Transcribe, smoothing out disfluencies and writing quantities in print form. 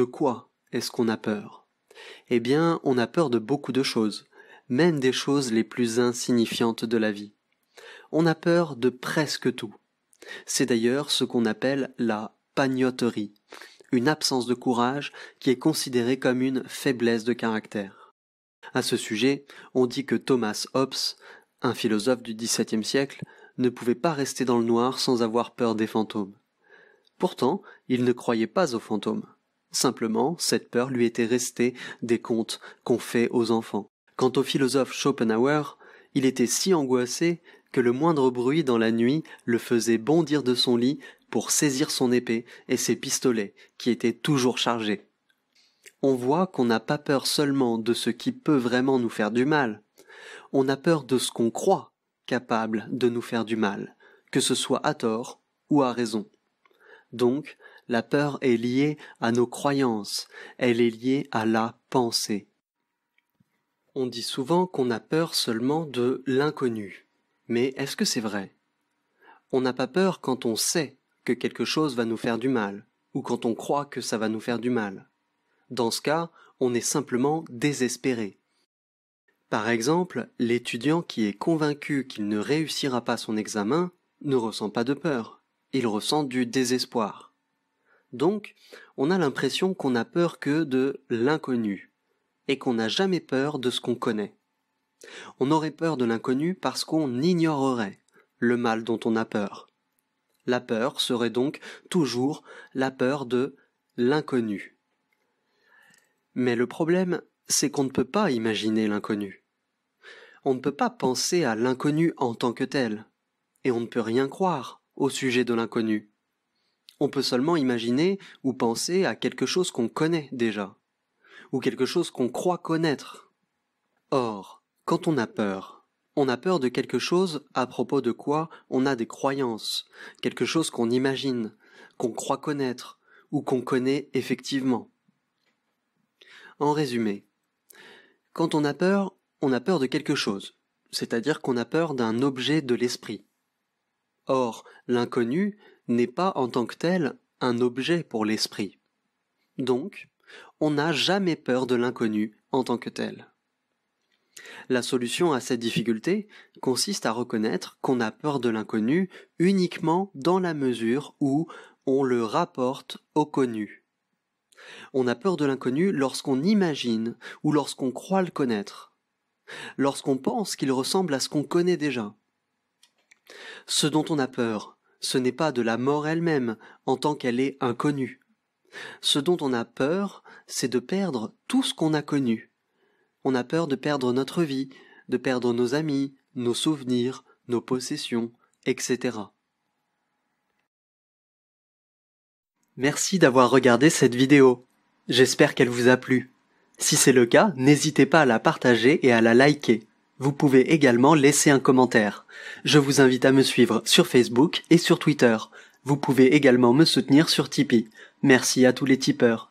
De quoi est-ce qu'on a peur? Eh bien, on a peur de beaucoup de choses, même des choses les plus insignifiantes de la vie. On a peur de presque tout. C'est d'ailleurs ce qu'on appelle la pagnoterie, une absence de courage qui est considérée comme une faiblesse de caractère. À ce sujet, on dit que Thomas Hobbes, un philosophe du XVIIe siècle, ne pouvait pas rester dans le noir sans avoir peur des fantômes. Pourtant, il ne croyait pas aux fantômes. Simplement, cette peur lui était restée des contes qu'on fait aux enfants. Quant au philosophe Schopenhauer, il était si angoissé que le moindre bruit dans la nuit le faisait bondir de son lit pour saisir son épée et ses pistolets, qui étaient toujours chargés. On voit qu'on n'a pas peur seulement de ce qui peut vraiment nous faire du mal, on a peur de ce qu'on croit capable de nous faire du mal, que ce soit à tort ou à raison. Donc, la peur est liée à nos croyances, elle est liée à la pensée. On dit souvent qu'on a peur seulement de l'inconnu. Mais est-ce que c'est vrai? On n'a pas peur quand on sait que quelque chose va nous faire du mal, ou quand on croit que ça va nous faire du mal. Dans ce cas, on est simplement désespéré. Par exemple, l'étudiant qui est convaincu qu'il ne réussira pas son examen ne ressent pas de peur, il ressent du désespoir. Donc, on a l'impression qu'on n'a peur que de l'inconnu, et qu'on n'a jamais peur de ce qu'on connaît. On aurait peur de l'inconnu parce qu'on ignorerait le mal dont on a peur. La peur serait donc toujours la peur de l'inconnu. Mais le problème, c'est qu'on ne peut pas imaginer l'inconnu. On ne peut pas penser à l'inconnu en tant que tel, et on ne peut rien croire au sujet de l'inconnu. On peut seulement imaginer ou penser à quelque chose qu'on connaît déjà, ou quelque chose qu'on croit connaître. Or, quand on a peur de quelque chose à propos de quoi on a des croyances, quelque chose qu'on imagine, qu'on croit connaître, ou qu'on connaît effectivement. En résumé, quand on a peur de quelque chose, c'est-à-dire qu'on a peur d'un objet de l'esprit. Or, l'inconnu n'est pas en tant que tel un objet pour l'esprit. Donc, on n'a jamais peur de l'inconnu en tant que tel. La solution à cette difficulté consiste à reconnaître qu'on a peur de l'inconnu uniquement dans la mesure où on le rapporte au connu. On a peur de l'inconnu lorsqu'on imagine ou lorsqu'on croit le connaître, lorsqu'on pense qu'il ressemble à ce qu'on connaît déjà. Ce dont on a peur, ce n'est pas de la mort elle-même en tant qu'elle est inconnue. Ce dont on a peur, c'est de perdre tout ce qu'on a connu. On a peur de perdre notre vie, de perdre nos amis, nos souvenirs, nos possessions, etc. Merci d'avoir regardé cette vidéo. J'espère qu'elle vous a plu. Si c'est le cas, n'hésitez pas à la partager et à la liker. Vous pouvez également laisser un commentaire. Je vous invite à me suivre sur Facebook et sur Twitter. Vous pouvez également me soutenir sur Tipeee. Merci à tous les tipeurs.